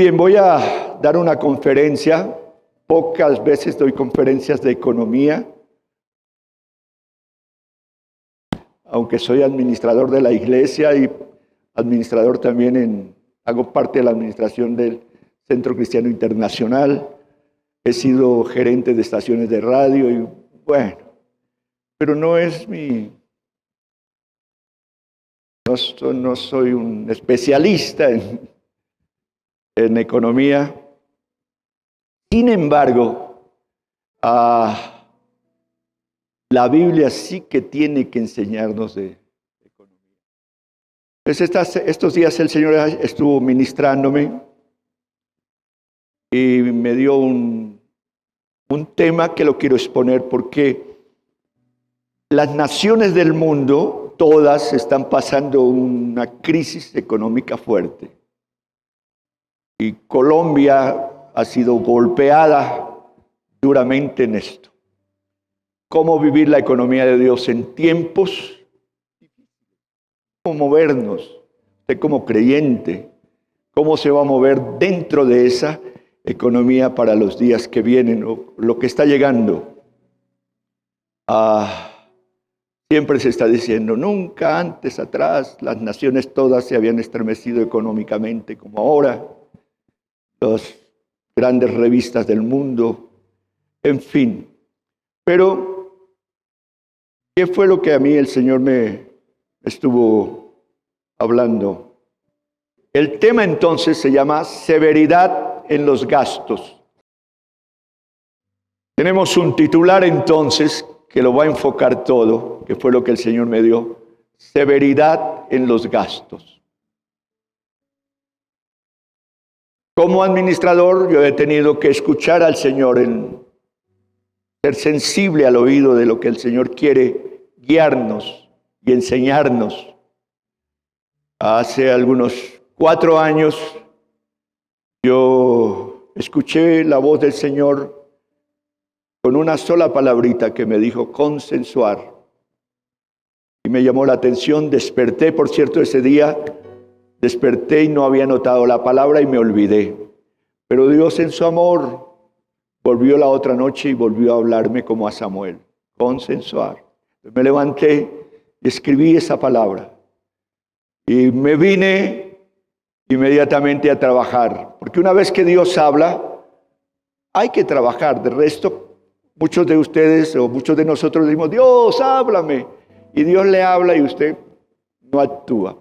Bien, voy a dar una conferencia. Pocas veces doy conferencias de economía, aunque soy administrador de la iglesia y administrador también hago parte de la administración del Centro Cristiano Internacional. He sido gerente de estaciones de radio y bueno, pero no es no soy un especialista en economía. Sin embargo, la Biblia sí que tiene que enseñarnos de economía. Entonces, estos días el Señor estuvo ministrándome y me dio un tema que lo quiero exponer porque las naciones del mundo, todas están pasando una crisis económica fuerte. Y Colombia ha sido golpeada duramente en esto. ¿Cómo vivir la economía de Dios en tiempos? ¿Cómo movernos? Usted como creyente, ¿cómo se va a mover dentro de esa economía para los días que vienen o lo que está llegando? Siempre se está diciendo, nunca antes atrás las naciones todas se habían estremecido económicamente como ahora. Las grandes revistas del mundo, en fin. Pero, ¿qué fue lo que a mí el Señor me estuvo hablando? El tema entonces se llama severidad en los gastos. Tenemos un titular entonces que lo va a enfocar todo, que fue lo que el Señor me dio, severidad en los gastos. Como administrador, yo he tenido que escuchar al Señor, ser sensible al oído de lo que el Señor quiere guiarnos y enseñarnos. Hace algunos 4 años, yo escuché la voz del Señor con una sola palabrita que me dijo, consensuar. Y me llamó la atención, desperté, por cierto, ese día. Desperté y no había notado la palabra y me olvidé. Pero Dios en su amor volvió la otra noche y volvió a hablarme como a Samuel. Consensuar. Me levanté y escribí esa palabra. Y me vine inmediatamente a trabajar. Porque una vez que Dios habla, hay que trabajar. De resto, muchos de ustedes o muchos de nosotros decimos, Dios, háblame. Y Dios le habla y usted no actúa.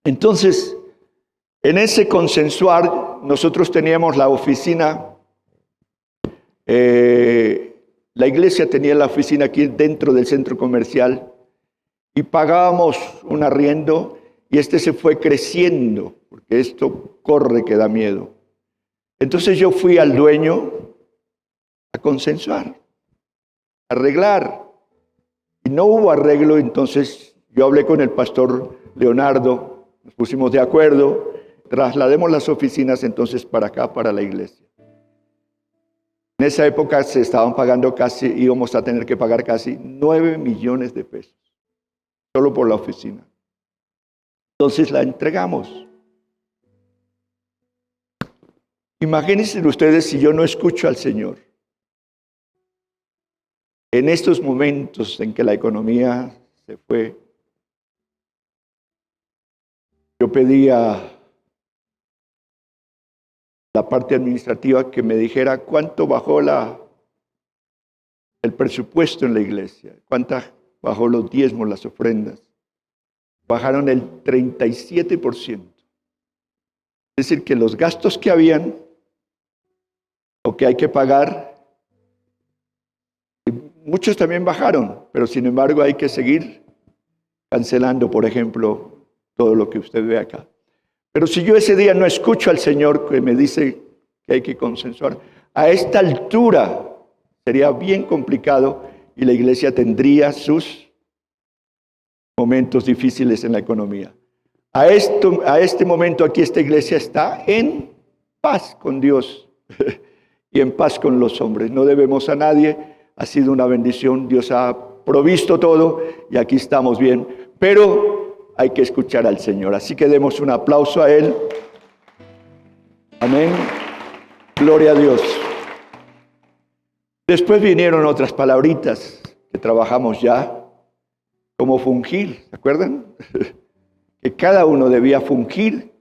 Entonces, en ese consensuar, nosotros teníamos la oficina, la iglesia tenía la oficina aquí dentro del centro comercial y pagábamos un arriendo y se fue creciendo, porque esto corre que da miedo. Entonces yo fui al dueño a consensuar, a arreglar, y no hubo arreglo. Entonces yo hablé con el pastor Leonardo. Nos pusimos de acuerdo, traslademos las oficinas entonces para acá, para la iglesia. En esa época se estaban pagando íbamos a tener que pagar casi 9 millones de pesos, solo por la oficina. Entonces la entregamos. Imagínense ustedes si yo no escucho al Señor. En estos momentos en que la economía se fue, yo pedí a la parte administrativa que me dijera cuánto bajó el presupuesto en la iglesia, cuánto bajó los diezmos, las ofrendas. Bajaron el 37%. Es decir, que los gastos que habían o que hay que pagar, muchos también bajaron, pero sin embargo hay que seguir cancelando, por ejemplo, todo lo que usted ve acá. Pero si yo ese día no escucho al Señor que me dice que hay que consensuar, a esta altura sería bien complicado y la iglesia tendría sus momentos difíciles en la economía. A este momento aquí esta iglesia está en paz con Dios y en paz con los hombres. No debemos a nadie, ha sido una bendición, Dios ha provisto todo y aquí estamos bien. Pero hay que escuchar al Señor. Así que demos un aplauso a Él. Amén. Gloria a Dios. Después vinieron otras palabritas que trabajamos ya, como fungir, ¿se acuerdan? Que cada uno debía fungir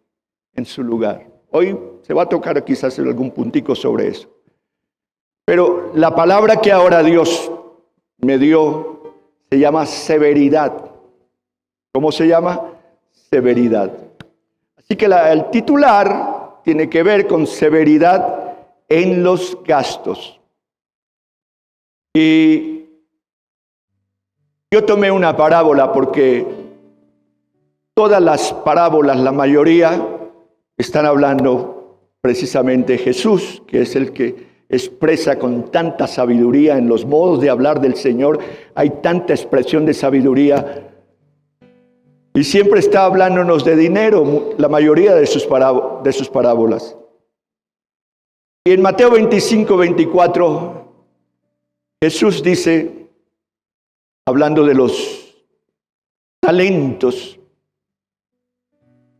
en su lugar. Hoy se va a tocar quizás algún puntico sobre eso. Pero la palabra que ahora Dios me dio se llama severidad. ¿Cómo se llama? Severidad. Así que el titular tiene que ver con severidad en los gastos. Y yo tomé una parábola porque todas las parábolas, la mayoría, están hablando precisamente de Jesús, que es el que expresa con tanta sabiduría en los modos de hablar del Señor. Hay tanta expresión de sabiduría. Y siempre está hablándonos de dinero, la mayoría de sus parábolas. Y en Mateo 25, 24, Jesús dice, hablando de los talentos,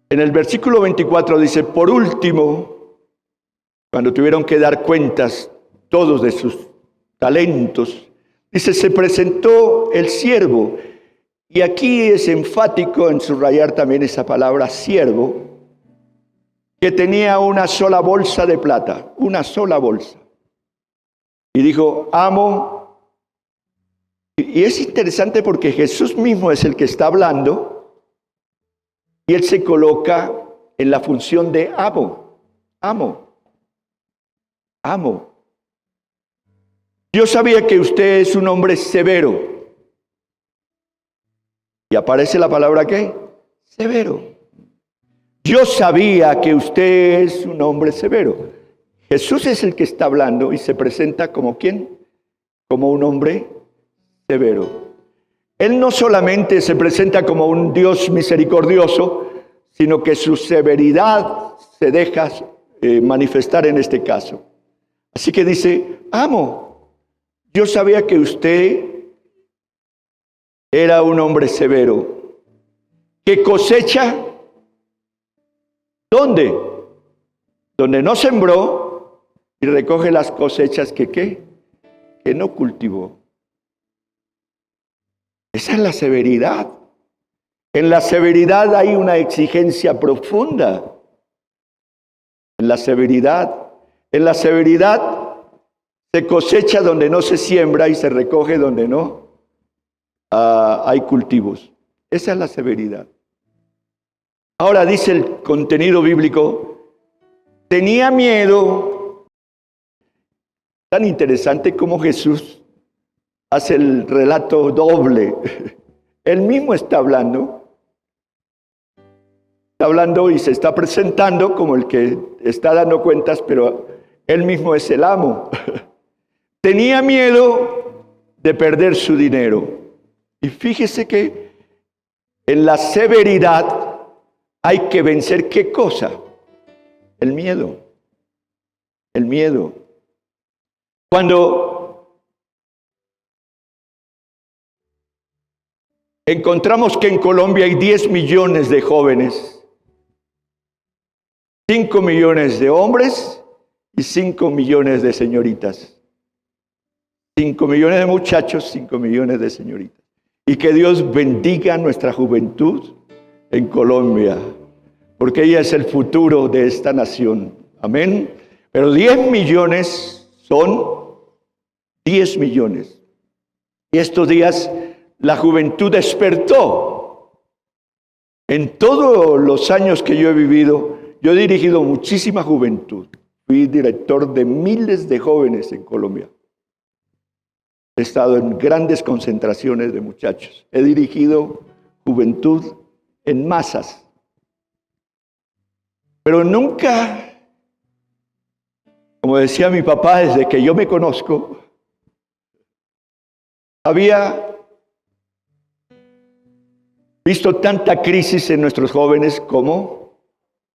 en el versículo 24 dice, por último, cuando tuvieron que dar cuentas todos de sus talentos, dice, se presentó el siervo. Y aquí es enfático en subrayar también esa palabra siervo, que tenía una sola bolsa de plata, una sola bolsa. Y dijo, amo. Y es interesante porque Jesús mismo es el que está hablando y él se coloca en la función de amo, amo, amo. Yo sabía que usted es un hombre severo. Y aparece la palabra ¿qué? Severo. Yo sabía que usted es un hombre severo. Jesús es el que está hablando y se presenta como ¿quién? Como un hombre severo. Él no solamente se presenta como un Dios misericordioso, sino que su severidad se deja manifestar en este caso. Así que dice, amo, yo sabía que usted era un hombre severo, que cosecha, ¿dónde? Donde no sembró y recoge las cosechas que ¿qué? Que no cultivó. Esa es la severidad. En la severidad hay una exigencia profunda. En la severidad se cosecha donde no se siembra y se recoge donde no hay cultivos. Esa es la severidad. Ahora dice el contenido bíblico, tenía miedo. Tan interesante como Jesús hace el relato doble. Él mismo está hablando y se está presentando como el que está dando cuentas, pero él mismo es el amo. Tenía miedo de perder su dinero. Y fíjese que en la severidad hay que vencer ¿qué cosa? El miedo. El miedo. Cuando encontramos que en Colombia hay 10 millones de jóvenes, 5 millones de hombres y 5 millones de señoritas. 5 millones de muchachos, 5 millones de señoritas. Y que Dios bendiga nuestra juventud en Colombia, porque ella es el futuro de esta nación. Amén. Pero 10 millones son 10 millones. Y estos días la juventud despertó. En todos los años que yo he vivido, yo he dirigido muchísima juventud. Fui director de miles de jóvenes en Colombia. He estado en grandes concentraciones de muchachos. He dirigido juventud en masas. Pero nunca, como decía mi papá, desde que yo me conozco, había visto tanta crisis en nuestros jóvenes como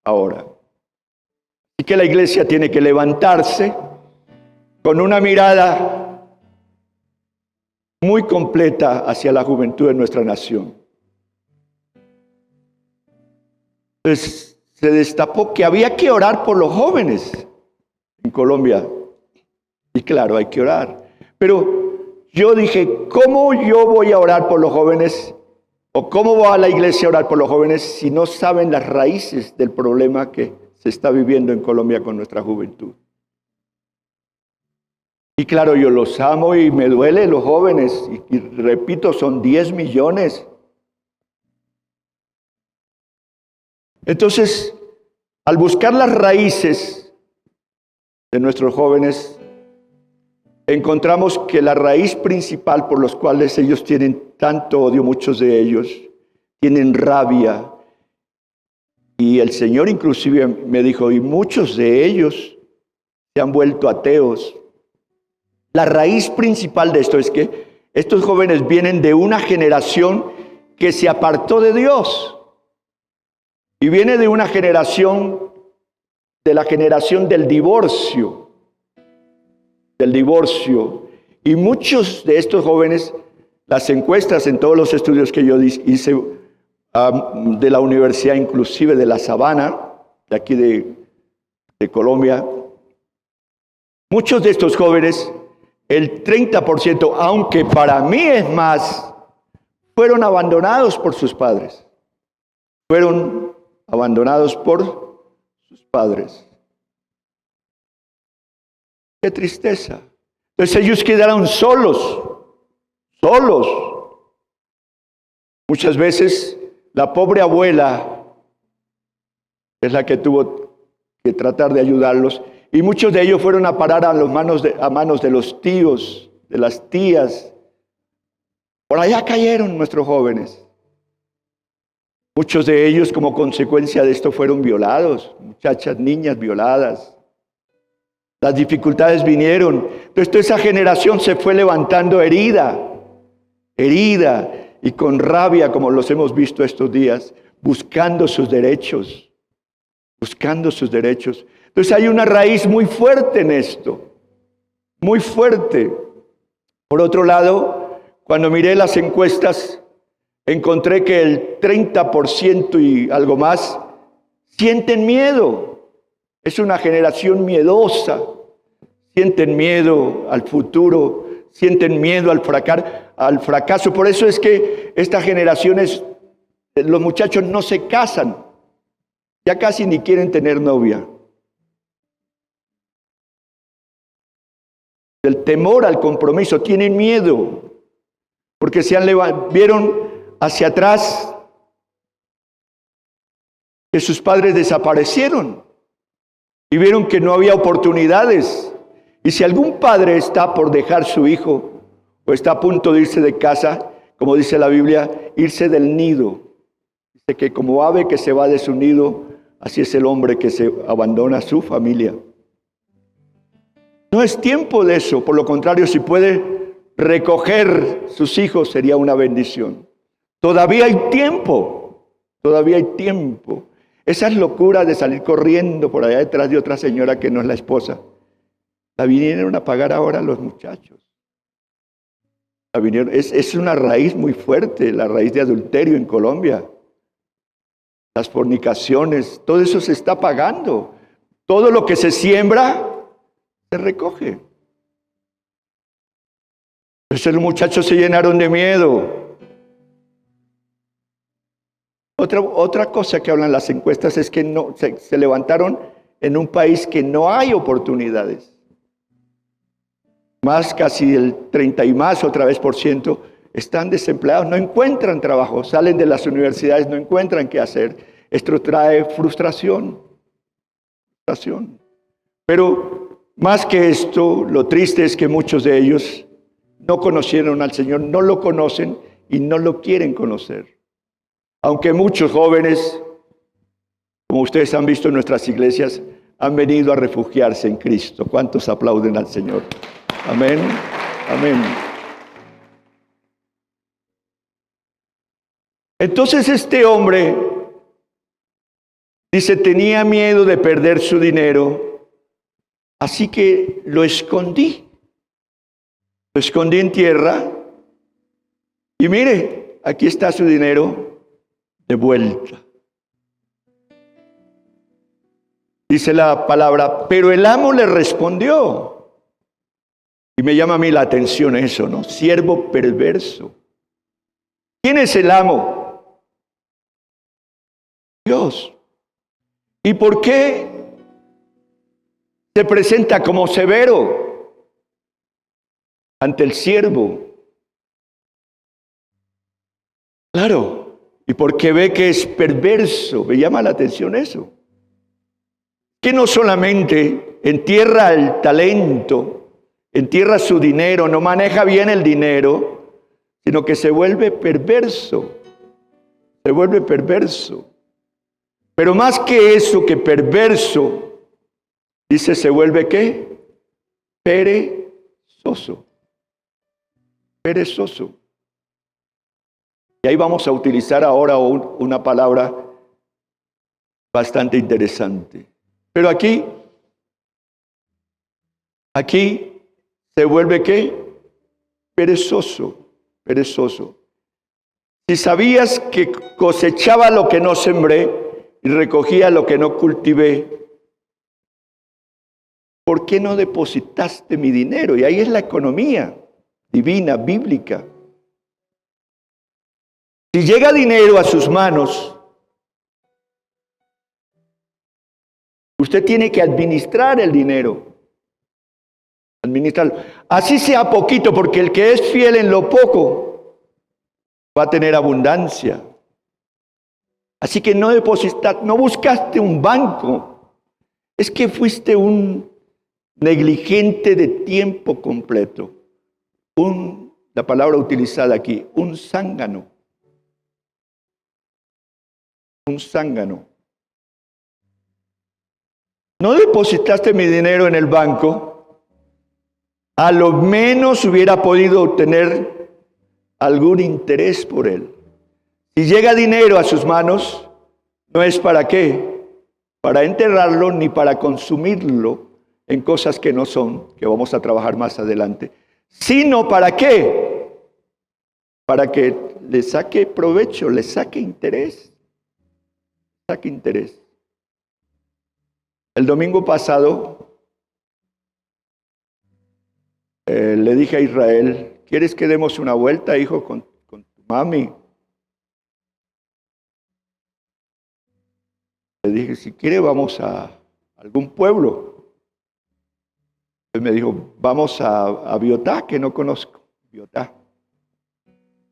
ahora. Y que la iglesia tiene que levantarse con una mirada muy completa hacia la juventud de nuestra nación. Pues se destapó que había que orar por los jóvenes en Colombia. Y claro, hay que orar. Pero yo dije, ¿cómo yo voy a orar por los jóvenes? ¿O cómo va a la iglesia a orar por los jóvenes si no saben las raíces del problema que se está viviendo en Colombia con nuestra juventud? Y claro, yo los amo y me duele los jóvenes. Y repito, son 10 millones. Entonces, al buscar las raíces de nuestros jóvenes, encontramos que la raíz principal por los cuales ellos tienen tanto odio, muchos de ellos tienen rabia. Y el Señor inclusive me dijo, y muchos de ellos se han vuelto ateos. La raíz principal de esto es que estos jóvenes vienen de una generación que se apartó de Dios. Y viene de una generación, de la generación del divorcio. Y muchos de estos jóvenes, las encuestas en todos los estudios que yo hice de la universidad, inclusive de La Sabana, de aquí de Colombia, muchos de estos jóvenes, el 30%, aunque para mí es más, fueron abandonados por sus padres. Fueron abandonados por sus padres. ¡Qué tristeza! Entonces ellos quedaron solos. Muchas veces la pobre abuela es la que tuvo que tratar de ayudarlos. Y muchos de ellos fueron a parar a manos de los tíos, de las tías. Por allá cayeron nuestros jóvenes. Muchos de ellos, como consecuencia de esto, fueron violados. Muchachas, niñas violadas. Las dificultades vinieron. Entonces, toda esa generación se fue levantando herida y con rabia, como los hemos visto estos días, buscando sus derechos. Entonces hay una raíz muy fuerte en esto, muy fuerte. Por otro lado, cuando miré las encuestas, encontré que el 30% y algo más sienten miedo. Es una generación miedosa. Sienten miedo al futuro, sienten miedo al fracaso. Por eso es que estas generaciones, los muchachos no se casan, ya casi ni quieren tener novia. El temor al compromiso, tienen miedo, porque vieron hacia atrás que sus padres desaparecieron y vieron que no había oportunidades. Y si algún padre está por dejar su hijo o está a punto de irse de casa, como dice la Biblia, irse del nido. Dice que como ave que se va de su nido, así es el hombre que se abandona a su familia. No es tiempo de eso, por lo contrario, si puede recoger sus hijos sería una bendición. Todavía hay tiempo. Esas locuras de salir corriendo por allá detrás de otra señora que no es la esposa, la vinieron a pagar ahora los muchachos. Es una raíz muy fuerte, la raíz de adulterio en Colombia. Las fornicaciones, todo eso se está pagando. Todo lo que se siembra, se recoge. Entonces los muchachos se llenaron de miedo. Otra cosa que hablan las encuestas es que se levantaron en un país que no hay oportunidades. Más, casi el 30 y más otra vez % están desempleados, no encuentran trabajo, salen de las universidades, no encuentran qué hacer. Esto trae frustración. Pero más que esto, lo triste es que muchos de ellos no conocieron al Señor, no lo conocen y no lo quieren conocer. Aunque muchos jóvenes, como ustedes han visto en nuestras iglesias, han venido a refugiarse en Cristo. ¿Cuántos aplauden al Señor? Amén. Entonces este hombre, dice, tenía miedo de perder su dinero, así que lo escondí. Lo escondí en tierra y mire, aquí está su dinero de vuelta. Dice la palabra, pero el amo le respondió. Y me llama a mí la atención eso, ¿no? Siervo perverso. ¿Quién es el amo? Dios. ¿Y por qué se presenta como severo ante el siervo? Claro, y porque ve que es perverso, me llama la atención eso. Que no solamente entierra el talento, entierra su dinero, no maneja bien el dinero, sino que se vuelve perverso, se vuelve perverso. Pero más que eso, que perverso, dice, se vuelve ¿qué? Perezoso, perezoso. Y ahí vamos a utilizar ahora una palabra bastante interesante. Pero aquí se vuelve ¿qué? Perezoso, perezoso. Si sabías que cosechaba lo que no sembré y recogía lo que no cultivé, ¿por qué no depositaste mi dinero? Y ahí es la economía divina, bíblica. Si llega dinero a sus manos, usted tiene que administrar el dinero. Administrarlo. Así sea poquito, porque el que es fiel en lo poco va a tener abundancia. Así que no depositaste, no buscaste un banco. Es que fuiste un negligente de tiempo completo. La palabra utilizada aquí, un zángano. Un zángano. No depositaste mi dinero en el banco, a lo menos hubiera podido obtener algún interés por él. Si llega dinero a sus manos, no es para qué, para enterrarlo ni para consumirlo en cosas que no son, que vamos a trabajar más adelante, sino para qué, para que le saque provecho, le saque interés. Saque interés. El domingo pasado le dije a Israel, ¿quieres que demos una vuelta, hijo, con tu mami? Le dije, si quiere vamos a algún pueblo. Él me dijo, vamos a Biotá, que no conozco. Biotá,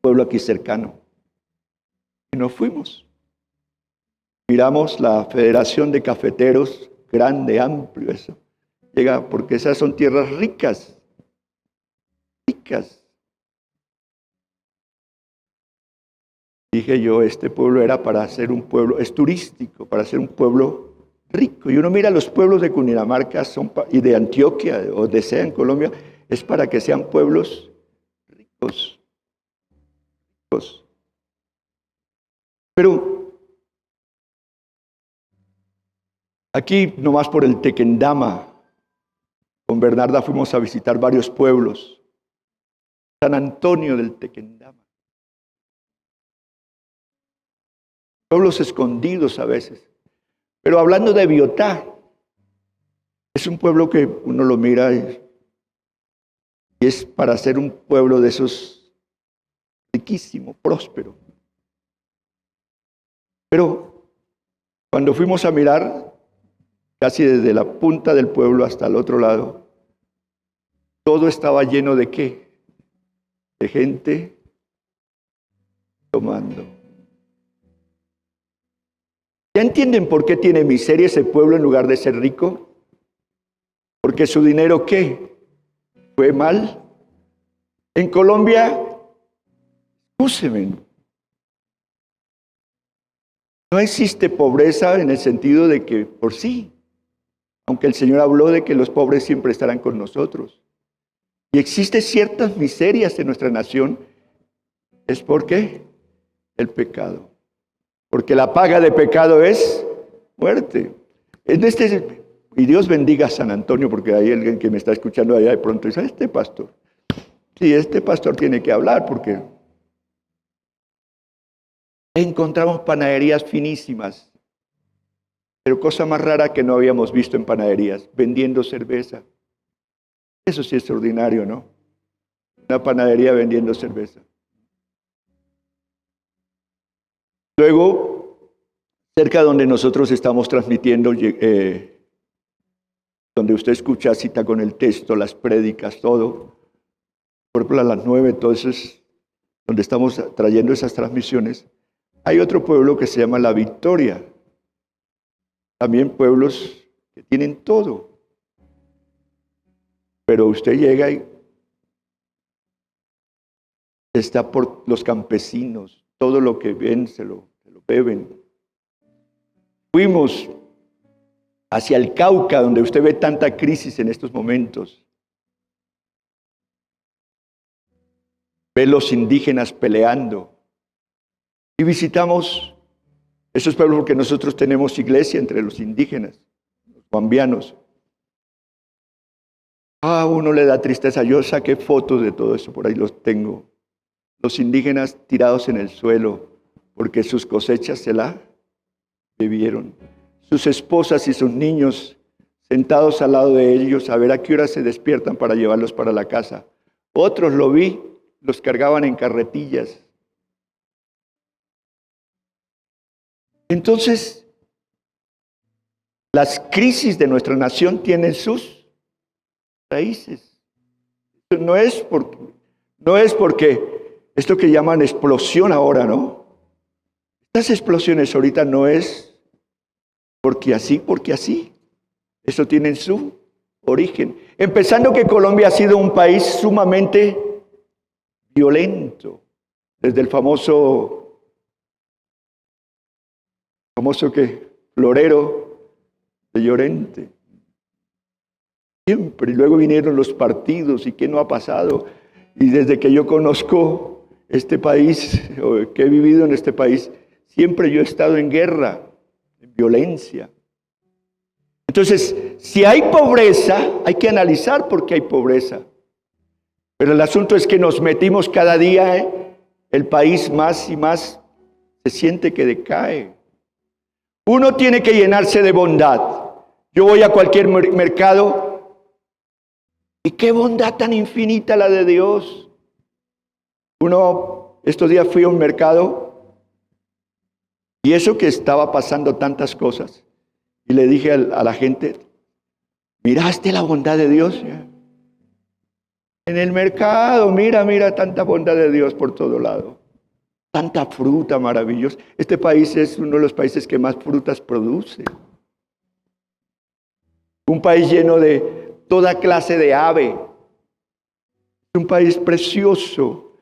pueblo aquí cercano. Y nos fuimos. Miramos la Federación de Cafeteros, grande, amplio eso. Llega, porque esas son tierras ricas, ricas. Dije yo, este pueblo era para ser un pueblo, es turístico, para ser un pueblo rico. Y uno mira los pueblos de Cundinamarca y de Antioquia o de Sea en Colombia, es para que sean pueblos ricos. Ricos. Pero aquí, nomás por el Tequendama, con Bernarda fuimos a visitar varios pueblos. San Antonio del Tequendama. Pueblos escondidos a veces. Pero hablando de Biotá, es un pueblo que uno lo mira y es para ser un pueblo de esos riquísimo, próspero. Pero cuando fuimos a mirar, casi desde la punta del pueblo hasta el otro lado, todo estaba lleno de ¿qué? De gente tomando. ¿Ya entienden por qué tiene miseria ese pueblo en lugar de ser rico? Porque su dinero ¿qué? Fue mal. En Colombia, escúcheme, no existe pobreza en el sentido de que por sí, aunque el Señor habló de que los pobres siempre estarán con nosotros. Y existen ciertas miserias en nuestra nación. ¿Es por qué? El pecado. Porque la paga de pecado es muerte. Y Dios bendiga a San Antonio, porque hay alguien que me está escuchando allá de pronto dice, este pastor. Sí, este pastor tiene que hablar, porque encontramos panaderías finísimas. Pero cosa más rara que no habíamos visto en panaderías, vendiendo cerveza. Eso sí es extraordinario, ¿no? Una panadería vendiendo cerveza. Luego, cerca donde nosotros estamos transmitiendo, donde usted escucha cita con el texto, las prédicas, todo, por ejemplo a las 9, entonces, donde estamos trayendo esas transmisiones, hay otro pueblo que se llama La Victoria. También pueblos que tienen todo. Pero usted llega y está por los campesinos, todo lo que ven se lo beben. Fuimos hacia el Cauca, donde usted ve tanta crisis en estos momentos. Ve los indígenas peleando. Y visitamos esos pueblos porque nosotros tenemos iglesia entre los indígenas, los guambianos. Uno le da tristeza. Yo saqué fotos de todo eso, por ahí los tengo. Los indígenas tirados en el suelo porque sus cosechas se la bebieron. Sus esposas y sus niños sentados al lado de ellos a ver a qué hora se despiertan para llevarlos para la casa. Otros lo vi, los cargaban en carretillas. Entonces, las crisis de nuestra nación tienen sus raíces. No es porque esto que llaman explosión ahora, ¿no? Estas explosiones ahorita no es porque así. Eso tiene su origen. Empezando que Colombia ha sido un país sumamente violento. Desde el famoso que florero de Llorente. Siempre. Y luego vinieron los partidos y qué no ha pasado. Y desde que yo conozco este país, o que he vivido en este país, siempre yo he estado en guerra, en violencia. Entonces, si hay pobreza, hay que analizar por qué hay pobreza. Pero el asunto es que nos metimos cada día, el país más y más se siente que decae. Uno tiene que llenarse de bondad. Yo voy a cualquier mercado y qué bondad tan infinita la de Dios. Estos días fui a un mercado y eso que estaba pasando tantas cosas. Y le dije a la gente, ¿miraste la bondad de Dios? En el mercado, mira tanta bondad de Dios por todo lado. Tanta fruta maravillosa. Este país es uno de los países que más frutas produce. Un país lleno de toda clase de ave. Es un país precioso.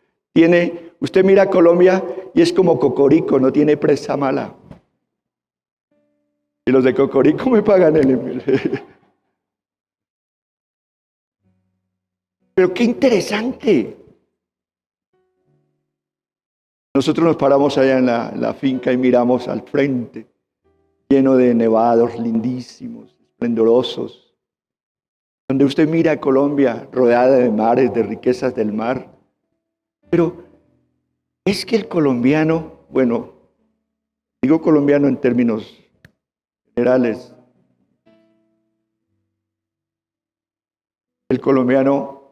Usted mira Colombia y es como Cocorico, no tiene presa mala. Y los de Cocorico me pagan Pero qué interesante. Nosotros nos paramos allá en la finca y miramos al frente, lleno de nevados lindísimos, esplendorosos. Donde usted mira a Colombia rodeada de mares, de riquezas del mar. Pero es que el colombiano, bueno, digo colombiano en términos generales, el colombiano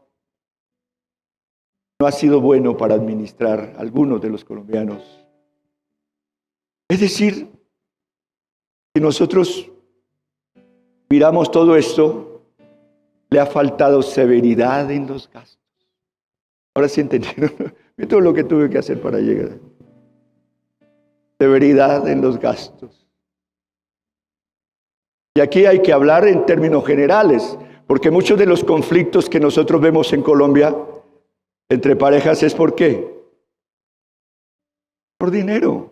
no ha sido bueno para administrar, algunos de los colombianos. Es decir, si nosotros miramos todo esto, le ha faltado severidad en los gastos. Ahora sí entendieron todo lo que tuve que hacer para llegar. Severidad en los gastos. Y aquí hay que hablar en términos generales, porque muchos de los conflictos que nosotros vemos en Colombia entre parejas es ¿por qué? Por dinero.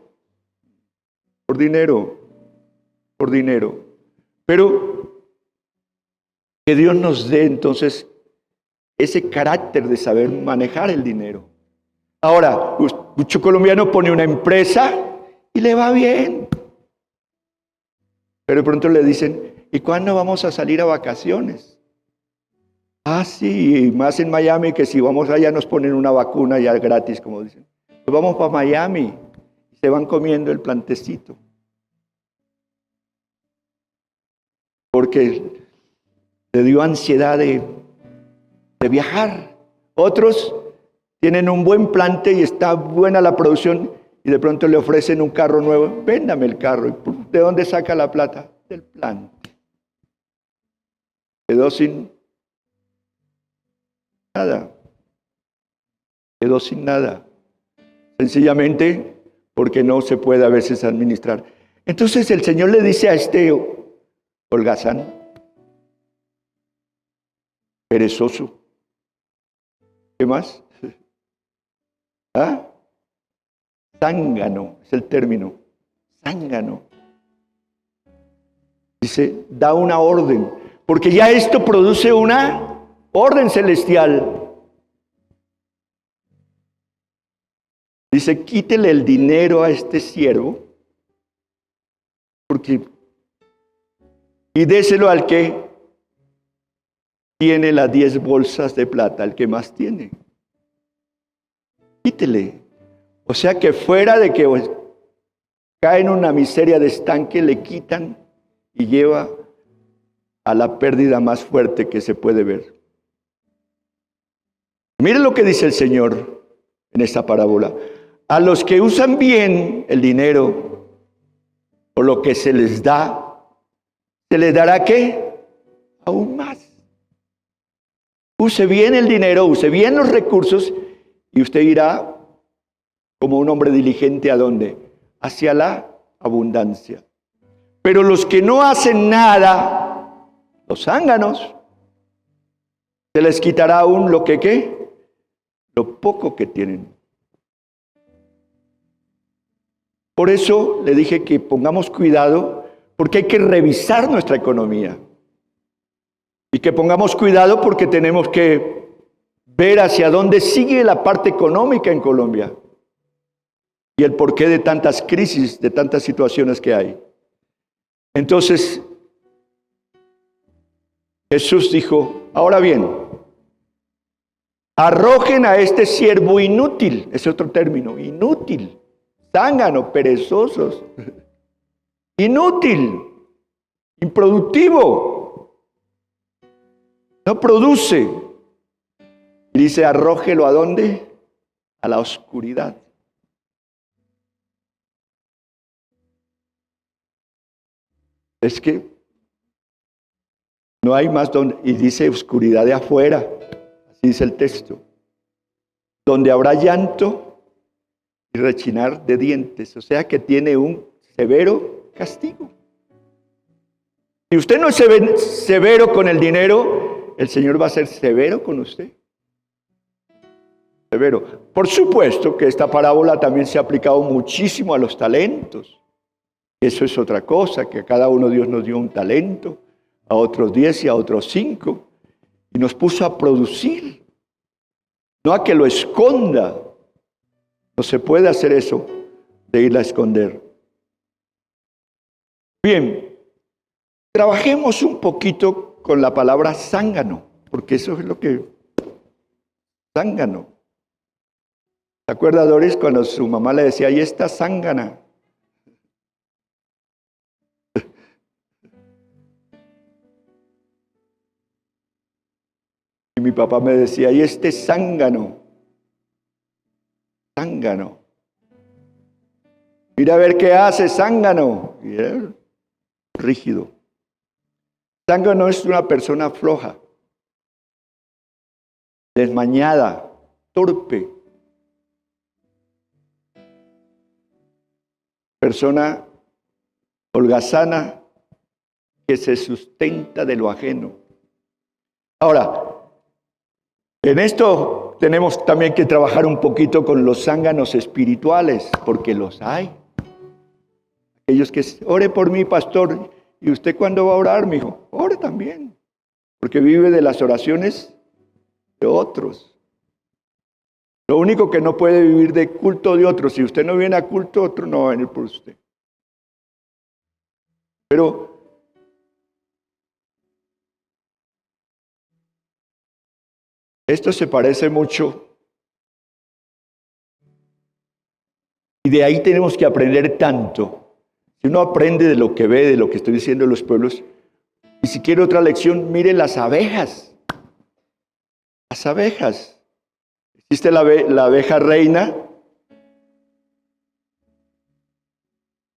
Por dinero. Por dinero. Pero que Dios nos dé entonces ese carácter de saber manejar el dinero. Ahora, mucho colombiano pone una empresa y le va bien. Pero de pronto le dicen, ¿y cuándo vamos a salir a vacaciones? Sí, más en Miami, que si vamos allá nos ponen una vacuna ya gratis, como dicen. Pues vamos para Miami y se van comiendo el plantecito. porque le dio ansiedad de viajar. Otros tienen un buen plante y está buena la producción y de pronto le ofrecen un carro nuevo. Véndame el carro. ¿De dónde saca la plata? Del plante. Quedó sin nada. Quedó sin nada. Sencillamente porque no se puede a veces administrar. Entonces el Señor le dice a este holgazán, perezoso. ¿Qué más? ¿Ah? Zángano, es el término. Zángano. Dice, da una orden, porque ya esto produce una orden celestial. Dice, quítele el dinero a este siervo, y déselo al que tiene las 10 bolsas de plata, el que más tiene. Quítele. O sea que fuera de que cae en una miseria de estanque, le quitan y lleva a la pérdida más fuerte que se puede ver. Mire lo que dice el Señor en esta parábola. A los que usan bien el dinero o lo que se les dará ¿qué? Aún más. Use bien el dinero, use bien los recursos y usted irá como un hombre diligente ¿a dónde? Hacia la abundancia. Pero los que no hacen nada, los zánganos, se les quitará aún lo que ¿qué? Lo poco que tienen. Por eso le dije que pongamos cuidado, porque hay que revisar nuestra economía. Y que pongamos cuidado porque tenemos que ver hacia dónde sigue la parte económica en Colombia. Y el porqué de tantas crisis, de tantas situaciones que hay. Entonces, Jesús dijo, ahora bien, arrojen a este siervo inútil, es otro término, inútil. Zángano, perezosos, inútil, improductivo, no produce. Y dice, arrójelo ¿a dónde? A la oscuridad. Es que no hay más donde, y dice oscuridad de afuera, así dice el texto, donde habrá llanto y rechinar de dientes, o sea que tiene un severo castigo. Si usted no es severo con el dinero, el Señor va a ser severo con usted. Severo. Por supuesto que esta parábola también se ha aplicado muchísimo a los talentos. Eso es otra cosa, que a cada uno Dios nos dio un talento, a otros 10 y a otros 5, y nos puso a producir, no a que lo esconda. No se puede hacer eso de irla a esconder. Bien, trabajemos un poquito con la palabra zángano, porque eso es lo que... Zángano. ¿Se acuerda, Doris, cuando su mamá le decía, ahí está zángana? Y mi papá me decía, ahí está zángano. Zángano. Mira a ver qué hace zángano. Y era rígido. Zángano es una persona floja, desmañada, torpe. Persona holgazana que se sustenta de lo ajeno. Ahora, en esto tenemos también que trabajar un poquito con los zánganos espirituales, porque los hay. Aquellos que ore por mí, pastor. ¿Y usted cuándo va a orar, mijo? Ore también, porque vive de las oraciones de otros. Lo único que no puede vivir de culto de otros. Si usted no viene a culto, otro no va a venir por usted. Pero esto se parece mucho. Y de ahí tenemos que aprender tanto. Si uno aprende de lo que ve, de lo que estoy diciendo en los pueblos, Y si quiere otra lección, mire las abejas. Las abejas. Existe la abeja reina.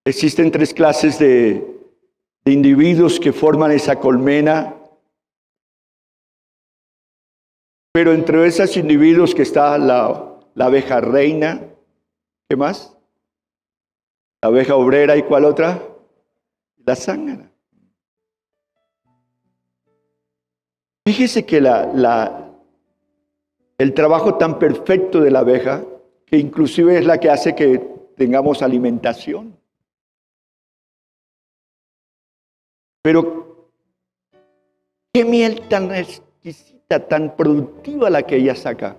Existen 3 clases de individuos que forman esa colmena. Pero entre esos individuos que está la abeja reina, ¿qué más? La abeja obrera, ¿y cuál otra? La zángana. Fíjese que el trabajo tan perfecto de la abeja, que inclusive es la que hace que tengamos alimentación. Pero qué miel tan exquisita, tan productiva la que ella saca.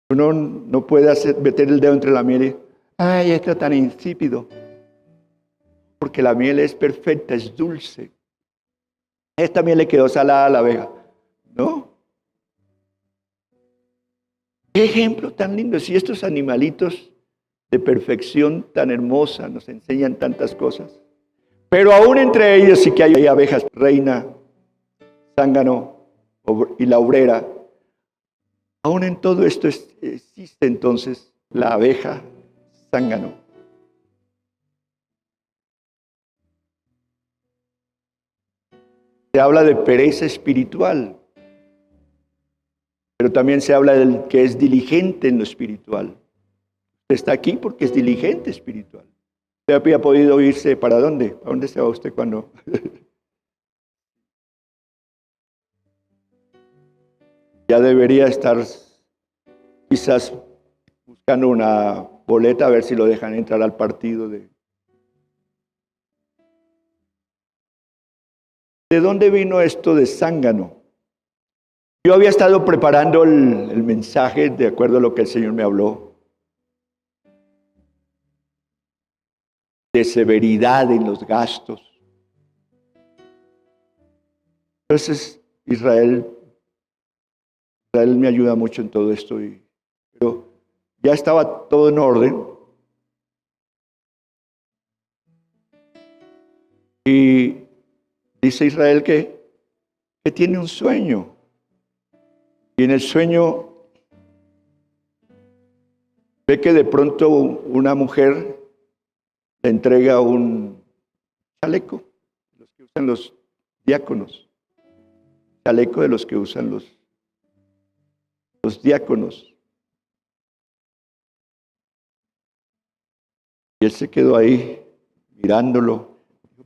Uno no puede meter el dedo entre la miel y, ay, esto tan insípido. Porque la miel es perfecta, es dulce. Esta miel le quedó salada a la abeja. ¿No? Qué ejemplo tan lindo. Si estos animalitos de perfección tan hermosa nos enseñan tantas cosas. Pero aún entre ellos sí que hay abejas reina, zángano y la obrera. Aún en todo esto existe entonces la abeja zángano. Se habla de pereza espiritual, pero también se habla del que es diligente en lo espiritual. Usted está aquí porque es diligente espiritual. ¿Usted había podido irse para dónde? ¿A dónde se va usted cuando? Ya debería estar quizás buscando una boleta a ver si lo dejan entrar al partido de... ¿De dónde vino esto de zángano? Yo había estado preparando el mensaje de acuerdo a lo que el Señor me habló. De severidad en los gastos. Entonces, Israel me ayuda mucho en todo esto. Pero ya estaba todo en orden. Y dice Israel que tiene un sueño. Y en el sueño ve que de pronto una mujer le entrega un chaleco, los que usan los diáconos. Chaleco de los que usan los diáconos. Y él se quedó ahí mirándolo.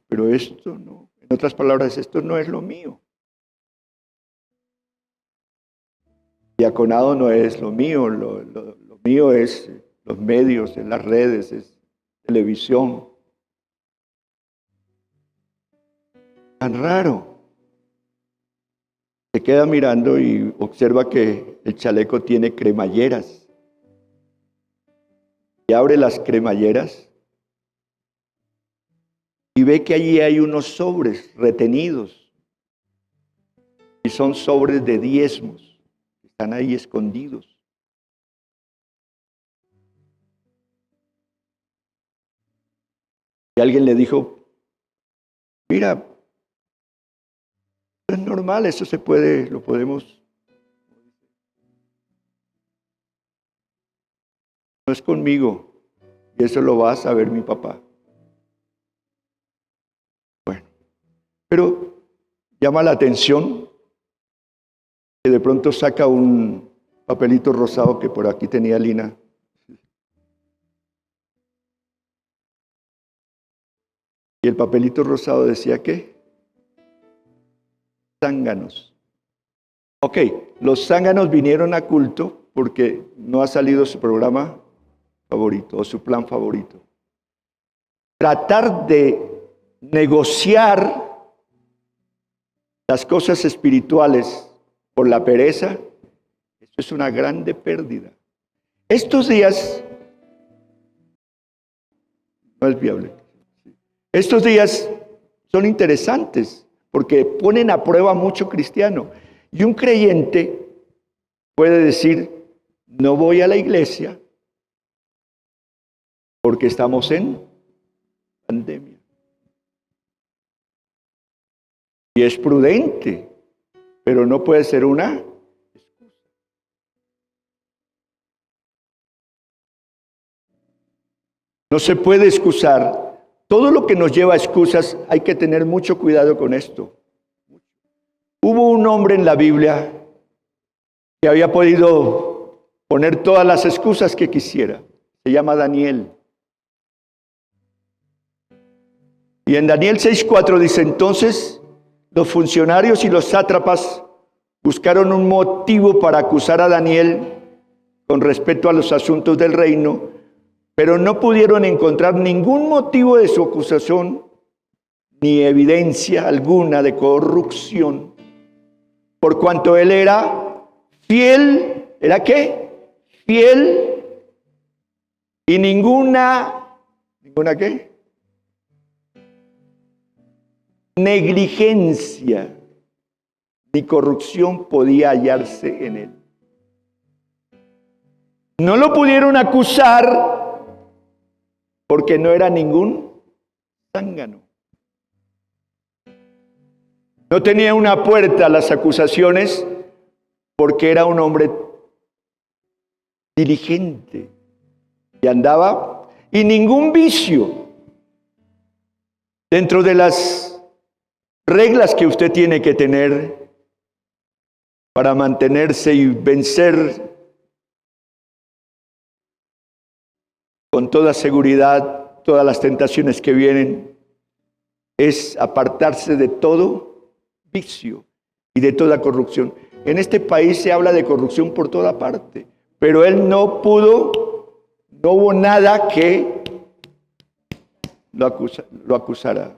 Pero esto no, en otras palabras, esto no es lo mío. Diaconado no es lo mío, lo mío es los medios, es las redes, es televisión. Tan raro. Se queda mirando y observa que el chaleco tiene cremalleras. Y abre las cremalleras y ve que allí hay unos sobres retenidos. Y son sobres de diezmos. Están ahí escondidos. Y alguien le dijo, mira, es normal, eso se puede, lo podemos. No es conmigo, y eso lo va a saber mi papá. Bueno, pero llama la atención que de pronto saca un papelito rosado que por aquí tenía Lina. Y el papelito rosado decía, ¿qué? Zánganos. Ok, los zánganos vinieron a culto porque no ha salido su programa favorito o su plan favorito. Tratar de negociar las cosas espirituales por la pereza, esto es una grande pérdida. Estos días, no es viable. Estos días son interesantes porque ponen a prueba mucho cristiano. Y un creyente puede decir, no voy a la iglesia porque estamos en pandemia. y es prudente, pero no puede ser una excusa. No se puede excusar. Todo lo que nos lleva a excusas, hay que tener mucho cuidado con esto. Hubo un hombre en la Biblia que había podido poner todas las excusas que quisiera. Se llama Daniel. Y en Daniel 6:4 dice, entonces los funcionarios y los sátrapas buscaron un motivo para acusar a Daniel con respecto a los asuntos del reino, pero no pudieron encontrar ningún motivo de su acusación, ni evidencia alguna de corrupción, por cuanto él era fiel. ¿Era qué? Fiel, y ¿ninguna qué? Negligencia ni corrupción podía hallarse en él. No lo pudieron acusar porque no era ningún zángano. No tenía una puerta a las acusaciones porque era un hombre diligente y andaba, y ningún vicio dentro de las reglas que usted tiene que tener para mantenerse y vencer con toda seguridad todas las tentaciones que vienen, es apartarse de todo vicio y de toda corrupción. En este país se habla de corrupción por toda parte, pero él no hubo nada que lo acusara.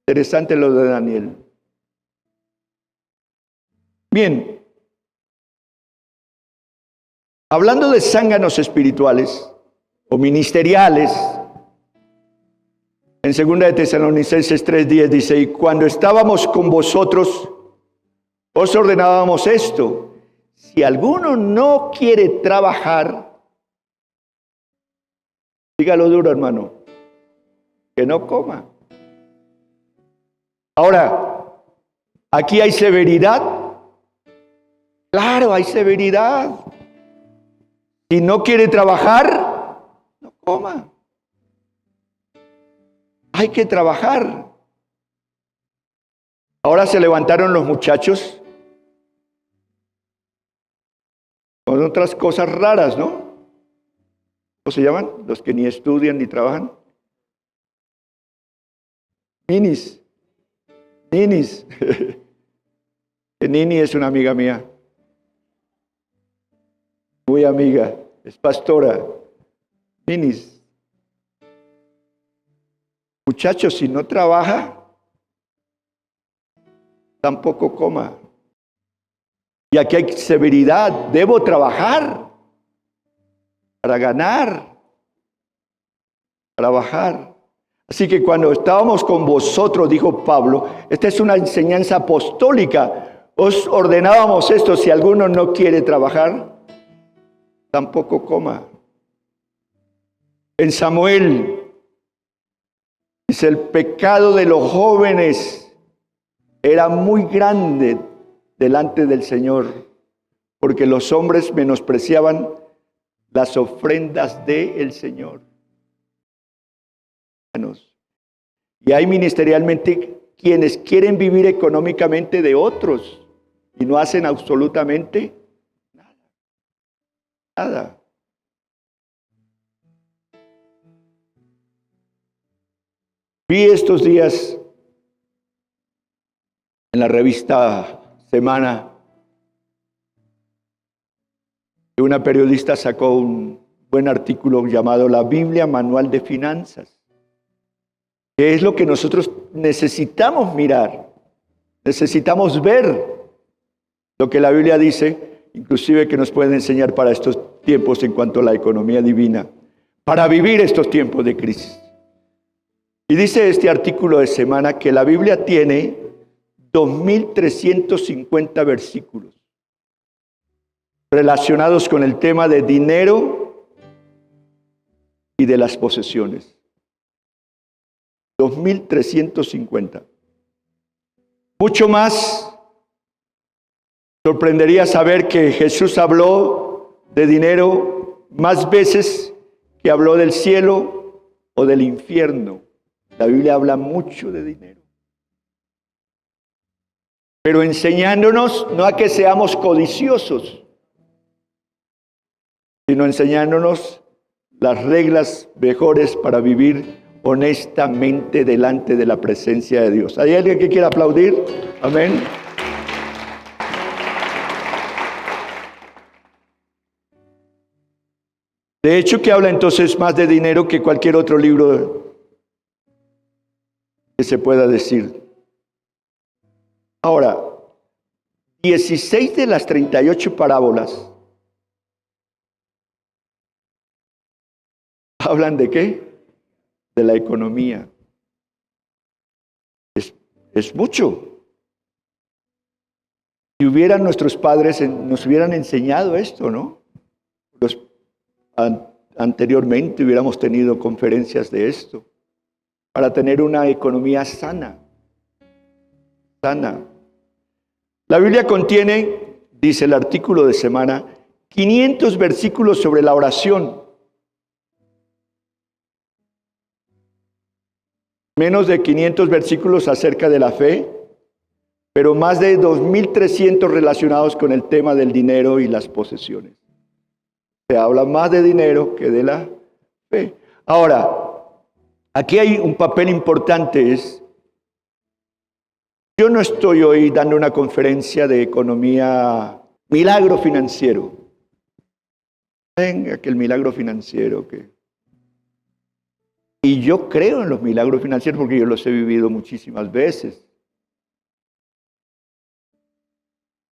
Interesante lo de Daniel. Bien, hablando de zánganos espirituales o ministeriales, en 2 de Tesalonicenses 3:10 dice, y cuando estábamos con vosotros, os ordenábamos esto, si alguno no quiere trabajar, dígalo duro, hermano, que no coma. Ahora, aquí hay severidad. Claro, hay severidad. Si no quiere trabajar, no coma. Hay que trabajar. Ahora se levantaron los muchachos con otras cosas raras, ¿no? ¿Cómo se llaman? Los que ni estudian ni trabajan. Ninis. Nini es una amiga mía. Muy amiga. Es pastora. Ninis. Muchachos, si no trabaja, tampoco coma. Y aquí hay severidad. Debo trabajar para ganar, trabajar. Así que cuando estábamos con vosotros, dijo Pablo, esta es una enseñanza apostólica. Os ordenábamos esto, si alguno no quiere trabajar, tampoco coma. En Samuel dice, el pecado de los jóvenes era muy grande delante del Señor, porque los hombres menospreciaban las ofrendas del Señor. Y hay ministerialmente quienes quieren vivir económicamente de otros y no hacen absolutamente nada. Vi estos días en la revista Semana que una periodista sacó un buen artículo llamado La Biblia Manual de Finanzas, que es lo que nosotros necesitamos mirar, necesitamos ver lo que la Biblia dice, inclusive que nos puede enseñar para estos tiempos en cuanto a la economía divina, para vivir estos tiempos de crisis. Y dice este artículo de Semana que la Biblia tiene 2.350 versículos relacionados con el tema de dinero y de las posesiones. 2.350. Mucho más sorprendería saber que Jesús habló de dinero más veces que habló del cielo o del infierno. La Biblia habla mucho de dinero, pero enseñándonos no a que seamos codiciosos, sino enseñándonos las reglas mejores para vivir honestamente delante de la presencia de Dios. ¿Hay alguien que quiera aplaudir? Amén. De hecho, que habla entonces más de dinero que cualquier otro libro que se pueda decir. Ahora, 16 de las 38 parábolas hablan de ¿qué? De la economía. Es mucho. Si hubieran nuestros padres nos hubieran enseñado esto, ¿no? Anteriormente hubiéramos tenido conferencias de esto para tener una economía sana. La Biblia contiene, dice el artículo de semana, 500 versículos sobre la oración. Menos de 500 versículos acerca de la fe, pero más de 2.300 relacionados con el tema del dinero y las posesiones. Se habla más de dinero que de la fe. Ahora, aquí hay un papel importante, yo no estoy hoy dando una conferencia de economía, milagro financiero. Venga, que el milagro financiero, Y yo creo en los milagros financieros porque yo los he vivido muchísimas veces.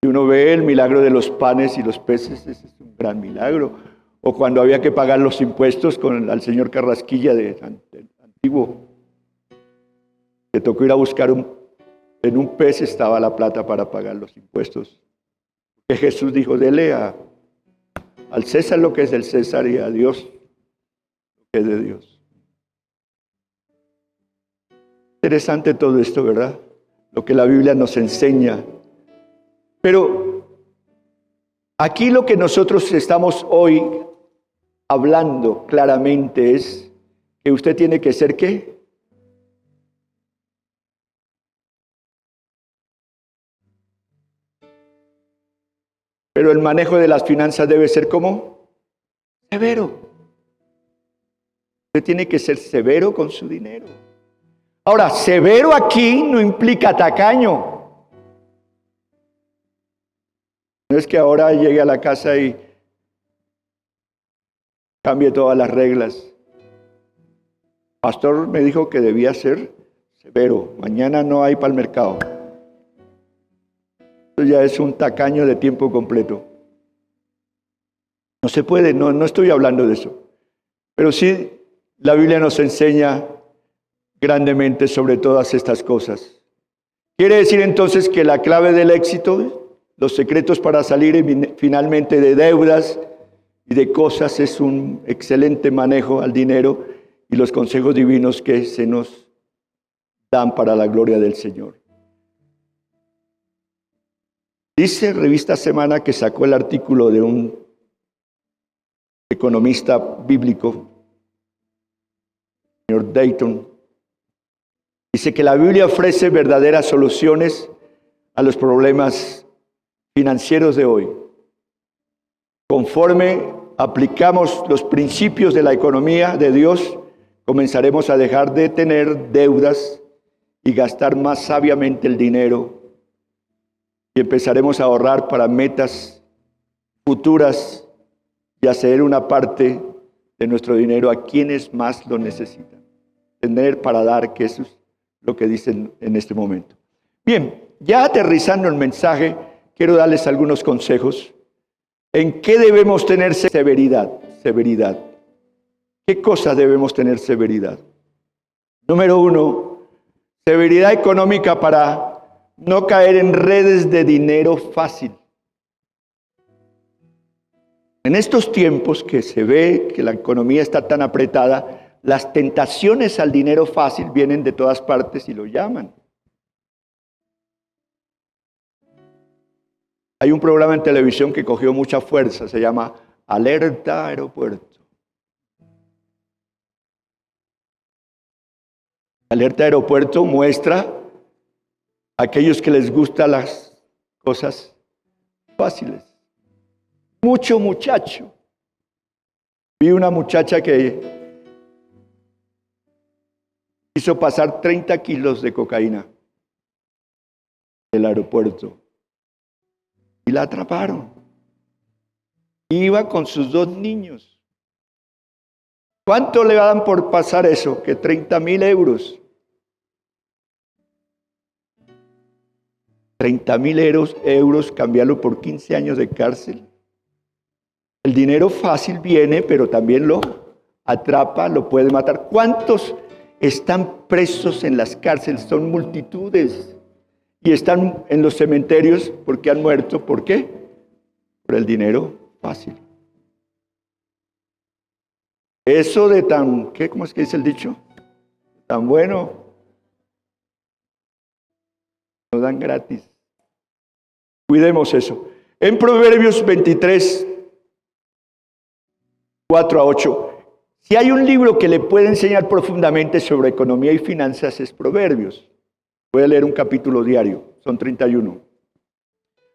Si uno ve el milagro de los panes y los peces, ese es un gran milagro. O cuando había que pagar los impuestos al señor Carrasquilla de antiguo, que tocó ir a buscar en un pez estaba la plata para pagar los impuestos. Que Jesús dijo, dele al César lo que es del César y a Dios lo que es de Dios. Interesante todo esto, ¿verdad? Lo que la Biblia nos enseña. Pero aquí lo que nosotros estamos hoy hablando claramente es que usted tiene que ser ¿qué? Pero el manejo de las finanzas debe ser ¿cómo? Severo. Usted tiene que ser severo con su dinero. Ahora, severo aquí no implica tacaño. No es que ahora llegue a la casa y cambie todas las reglas. Pastor me dijo que debía ser severo. Mañana no hay para el mercado. Eso ya es un tacaño de tiempo completo. No se puede, no estoy hablando de eso. Pero sí, la Biblia nos enseña grandemente sobre todas estas cosas. Quiere decir entonces que la clave del éxito, los secretos para salir finalmente de deudas y de cosas es un excelente manejo al dinero y los consejos divinos que se nos dan para la gloria del Señor. Dice Revista Semana que sacó el artículo de un economista bíblico, señor Dayton. Dice que la Biblia ofrece verdaderas soluciones a los problemas financieros de hoy. Conforme aplicamos los principios de la economía de Dios, comenzaremos a dejar de tener deudas y gastar más sabiamente el dinero. Y empezaremos a ahorrar para metas futuras y hacer una parte de nuestro dinero a quienes más lo necesitan. Tener para dar, que eso es lo que dicen en este momento. Bien, ya aterrizando el mensaje, quiero darles algunos consejos. ¿En qué debemos tener severidad? ¿Qué cosas debemos tener severidad? Número 1, severidad económica para no caer en redes de dinero fácil. En estos tiempos que se ve que la economía está tan apretada, las tentaciones al dinero fácil vienen de todas partes y lo llaman. Hay un programa en televisión que cogió mucha fuerza, se llama Alerta Aeropuerto. Alerta Aeropuerto muestra a aquellos que les gustan las cosas fáciles. Mucho muchacho. Vi una muchacha que hizo pasar 30 kilos de cocaína del aeropuerto y la atraparon. Iba con sus 2 niños. ¿Cuánto le dan por pasar eso? Que 30.000 euros. 30.000 euros, cambiarlo por 15 años de cárcel. El dinero fácil viene, pero también lo atrapa, lo puede matar. ¿Cuántos están presos en las cárceles? Son multitudes. Y están en los cementerios porque han muerto. ¿Por qué? Por el dinero fácil. Eso de tan, ¿cómo es que dice el dicho? Tan bueno, nos dan gratis. Cuidemos eso. En Proverbios 23, 4-8, si hay un libro que le puede enseñar profundamente sobre economía y finanzas, es Proverbios. Voy a leer un capítulo diario, son 31.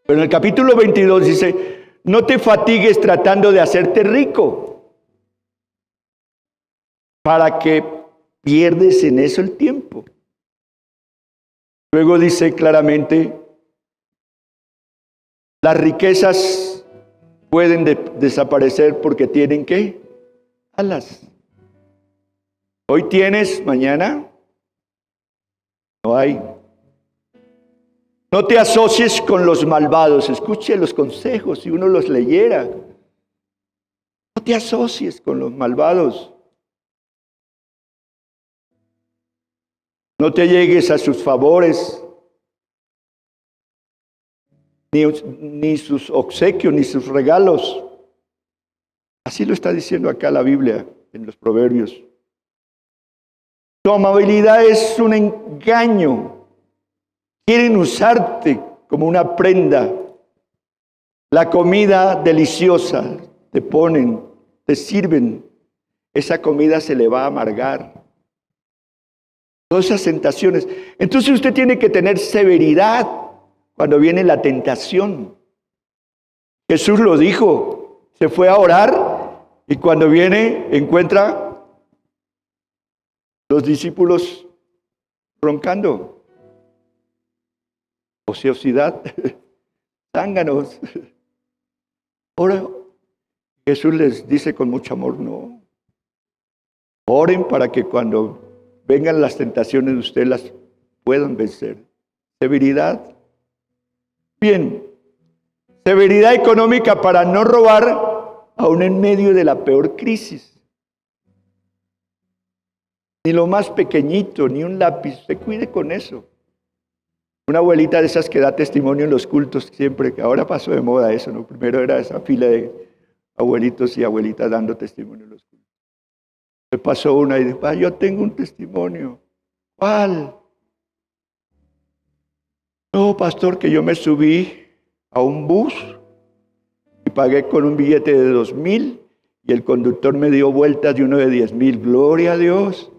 Pero en el capítulo 22 dice, no te fatigues tratando de hacerte rico, para que pierdes en eso el tiempo. Luego dice claramente, las riquezas pueden desaparecer porque tienen ¿qué? Alas. Hoy tienes, mañana no hay. No te asocies con los malvados. Escuche los consejos si uno los leyera. No te asocies con los malvados. No te llegues a sus favores, ni sus obsequios, ni sus regalos. Así lo está diciendo acá la Biblia, en los Proverbios. Tu amabilidad es un engaño. Quieren usarte como una prenda. La comida deliciosa te ponen, te sirven. Esa comida se le va a amargar. Todas esas tentaciones. Entonces usted tiene que tener severidad cuando viene la tentación. Jesús lo dijo, se fue a orar y cuando viene encuentra los discípulos roncando. Ociosidad, zánganos. Ahora Jesús les dice con mucho amor, no. Oren para que cuando vengan las tentaciones, ustedes las puedan vencer. Severidad. Bien. Severidad económica para no robar aún en medio de la peor crisis. Ni lo más pequeñito, ni un lápiz. Se cuide con eso. Una abuelita de esas que da testimonio en los cultos siempre, que ahora pasó de moda eso, ¿no? Primero era esa fila de abuelitos y abuelitas dando testimonio en los cultos. Me pasó una y dijo, yo tengo un testimonio. ¿Cuál? No, pastor, que yo me subí a un bus y pagué con un billete de 2,000 y el conductor me dio vueltas de uno de 10,000. Gloria a Dios.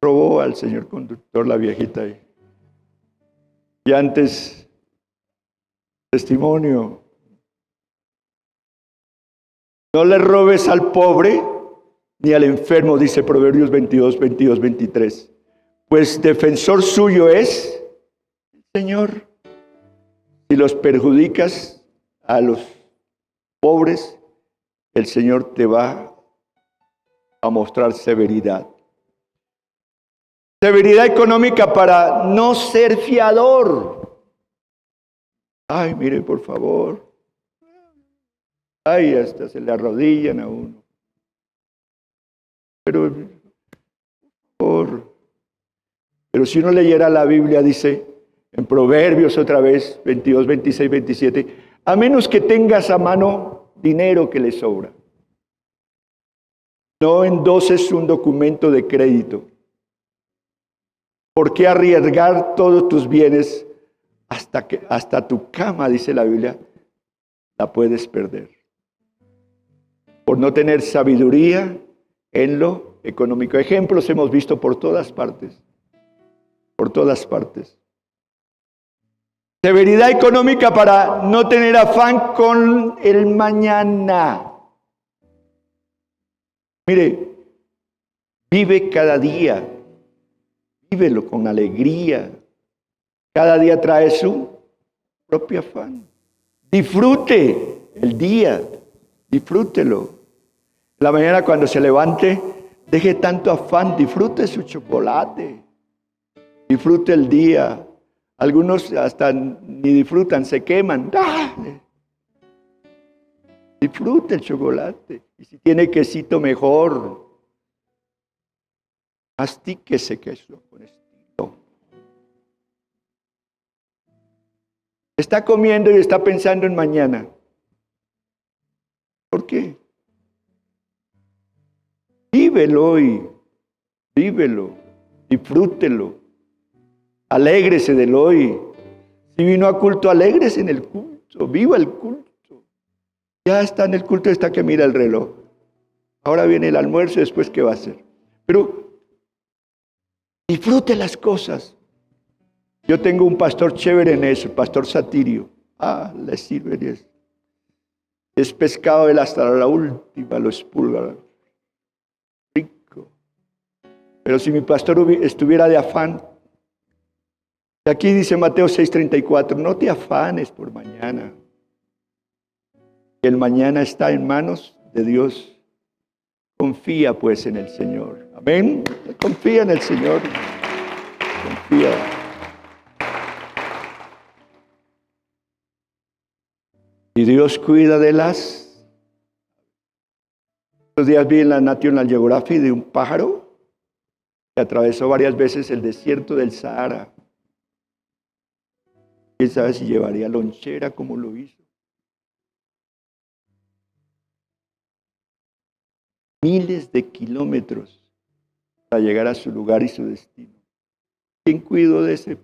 Robó al señor conductor la viejita. Y antes... Testimonio. No le robes al pobre ni al enfermo, dice Proverbios 22, 22, 23. Pues defensor suyo es el Señor. Si los perjudicas a los pobres, el Señor te va a mostrar severidad. Severidad económica para no ser fiador. Ay, mire, por favor. Ay, hasta se le arrodillan a uno. Pero si uno leyera la Biblia, dice en Proverbios otra vez, 22, 26, 27, a menos que tengas a mano dinero que le sobra. No endoses un documento de crédito. ¿Por qué arriesgar todos tus bienes hasta tu cama, dice la Biblia, la puedes perder? Por no tener sabiduría en lo económico. Ejemplos hemos visto por todas partes. Por todas partes. Severidad económica para no tener afán con el mañana. Mire, vive cada día. Vívelo con alegría. Cada día trae su propio afán. Disfrute el día. Disfrútelo. La mañana cuando se levante, deje tanto afán. Disfrute su chocolate. Disfrute el día. Algunos hasta ni disfrutan, se queman. ¡Dale! Disfrute el chocolate. Y si tiene quesito, mejor. Mastique ese queso con estilo. Está comiendo y está pensando en mañana. ¿Por qué? Vívelo hoy. Vívelo. Disfrútelo. Alégrese del hoy. Si vino a culto, alégrese en el culto. Viva el culto. Ya está en el culto, está que mira el reloj. Ahora viene el almuerzo y después ¿qué va a hacer? Pero disfrute las cosas. Yo tengo un pastor chévere en eso, el pastor Satirio. Le sirve de eso. Es pescado él hasta la última, lo expulga. Rico. Pero si mi pastor estuviera de afán, aquí dice Mateo 6:34, no te afanes por mañana. El mañana está en manos de Dios. Confía pues en el Señor. Amén. Confía en el Señor. Confía. Y Dios cuida de las... Estos días vi en la National Geographic de un pájaro que atravesó varias veces el desierto del Sahara. ¿Quién sabe si llevaría lonchera como lo hizo? Miles de kilómetros para llegar a su lugar y su destino. ¿Quién cuidó de ese?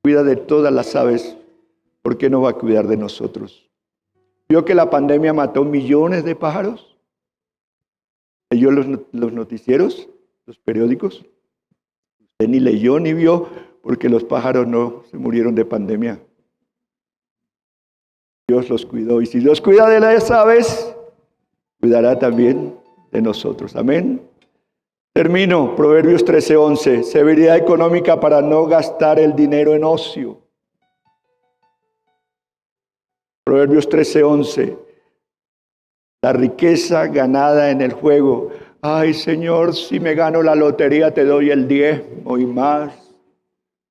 Cuida de todas las aves. ¿Por qué no va a cuidar de nosotros? ¿Vio que la pandemia mató millones de pájaros? ¿Leyó los noticieros, los periódicos? Usted ni leyó ni vio porque los pájaros no se murieron de pandemia. Dios los cuidó. Y si Dios cuida de las aves, cuidará también de nosotros. Amén. Termino. Proverbios 13:11. Severidad económica para no gastar el dinero en ocio. Proverbios 13:11. La riqueza ganada en el juego. Ay, Señor, si me gano la lotería, te doy el 10 y más.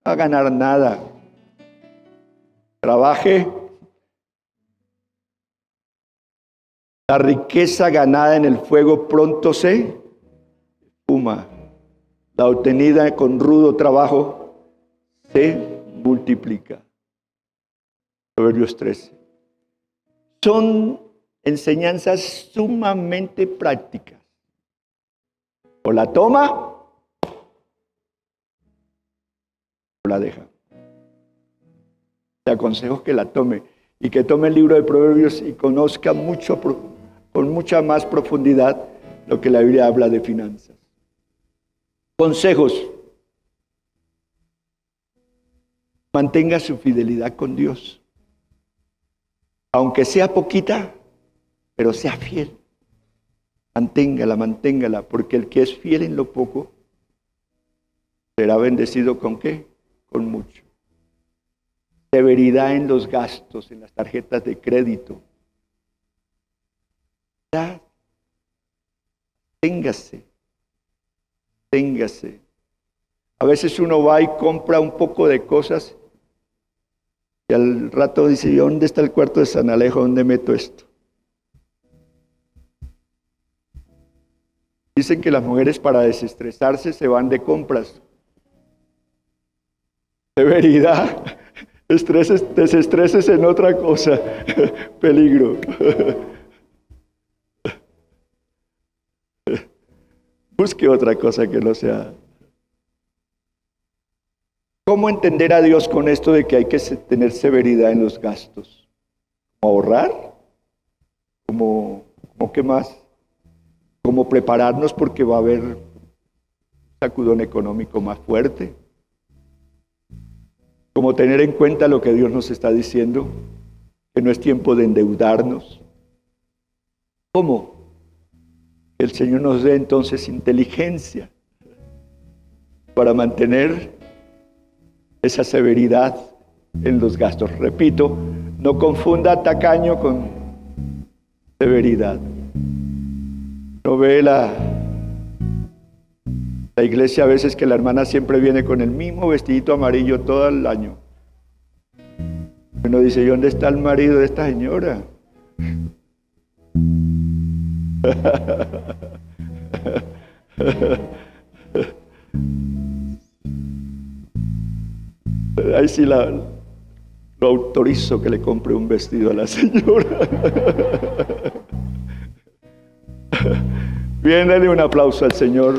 No a ganar nada. Trabaje. La riqueza ganada en el fuego pronto se esfuma. La obtenida con rudo trabajo se multiplica. Proverbios 13. Son enseñanzas sumamente prácticas. O la toma o la deja. Te aconsejo que la tome y que tome el libro de Proverbios y conozca mucho, con mucha más profundidad lo que la Biblia habla de finanzas. Consejos. Mantenga su fidelidad con Dios. Aunque sea poquita, pero sea fiel. Manténgala, porque el que es fiel en lo poco, será bendecido ¿con qué? Con mucho. Severidad en los gastos, en las tarjetas de crédito. Ya, téngase. A veces uno va y compra un poco de cosas y al rato dice, ¿dónde está el cuarto de San Alejo? ¿Dónde meto esto? Dicen que las mujeres para desestresarse se van de compras. Severidad. Desestreses en otra cosa. Peligro. Busque otra cosa que no sea. ¿Cómo entender a Dios con esto de que hay que tener severidad en los gastos? ¿Ahorrar? ¿Cómo qué más? ¿Cómo prepararnos porque va a haber un sacudón económico más fuerte? ¿Cómo tener en cuenta lo que Dios nos está diciendo? Que no es tiempo de endeudarnos. ¿Cómo? El Señor nos dé entonces inteligencia para mantener esa severidad en los gastos. Repito, no confunda tacaño con severidad. No ve la iglesia a veces que la hermana siempre viene con el mismo vestidito amarillo todo el año. Uno dice, ¿y dónde está el marido de esta señora? Ahí sí lo autorizo que le compre un vestido a la señora. Bien, dale un aplauso al Señor.